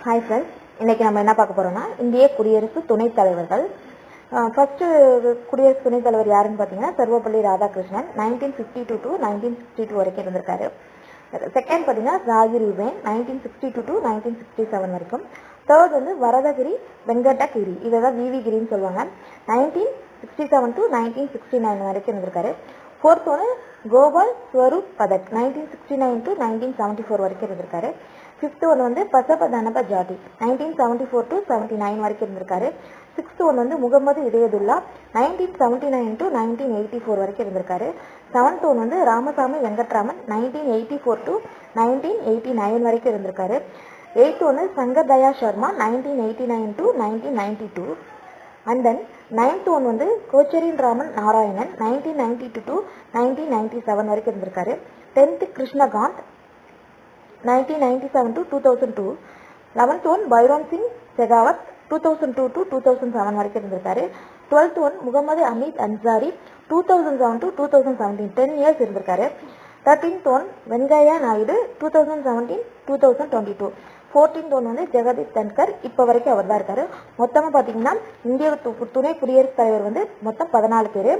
Hi friends, இன்னைக்கு நம்ம என்ன பார்க்க போறோம்னா இந்திய குடியரசு துணைத் தலைவர்கள். ஃபர்ஸ்ட் குடியரசு துணைத் தலைவர் யாருன்னு பார்த்தீங்கன்னா சர்வப்பள்ளி ராதாகிருஷ்ணன் 1952 to 1962 வரைக்கும் இருந்திருக்காரு. செகண்ட் பார்த்தீங்கன்னா ஜாகிர் உசேன் 1962 to 1967 வரைக்கும். தேர்ட் வந்து வரதகிரி வெங்கடகிரி, இதை விவி கிரின்னு சொல்லுவாங்க, 1967 to 1969 வரைக்கும் இருந்திருக்காரு. ஃபோர்த் ஒன்று கோபால் ஸ்வரூப் பதக் 1969 to 1974 வரைக்கும் இருந்திருக்காரு. ஃபிஃப்த் ஒன்று வந்து பசப தனப ஜாதி 1974 to 79 வரைக்கும் இருந்திருக்காரு. சிக்ஸ்த் ஒன்று வந்து முகமது இதயதுல்லா 1979 to 1984 வரைக்கும் இருந்திருக்காரு. செவன்த் ஒன்று வந்து ராமசாமி வெங்கட்ராமன் 1984 to 1989 வரைக்கும் இருந்திருக்காரு. எயித் ஒன்று Shankar Daya Sharma 1989 to 1992. And then ninth one வந்து கோச்சரின் ராமன் நாராயணன் 1992 to 1997 வரைக்கும் இருந்திருக்காரு. 10th Krishan Kant 1997 to 2002. 11th one Bhairon Singh Shekhawat 2002 to 2007 வரைக்கும் இருந்திருக்காரு. 12th one Mohammad Hamid Ansari 2007 to 2017, 10 years இருந்திருக்காரு. 13th one Venkaiah Naidu 2017 2022. 14th one வந்து ஜெகதீப் தன்கர், இப்போ வரைக்கும் அவர் தான் இருக்காரு. மொத்தமாக பார்த்தீங்கன்னா இந்திய துணை குடியரசுத் தலைவர் வந்து மொத்தம் 14 பேர்.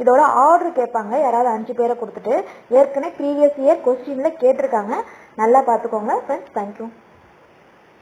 இதோட ஆர்டர் கேட்பாங்க, யாராவது 5 பேரை கொடுத்துட்டு. ஏற்கனவே ப்ரீவியஸ் இயர் கொஸ்டின்ல கேட்டிருக்காங்க, நல்லா பார்த்துக்கோங்க ஃப்ரெண்ட்ஸ். தேங்க்யூ.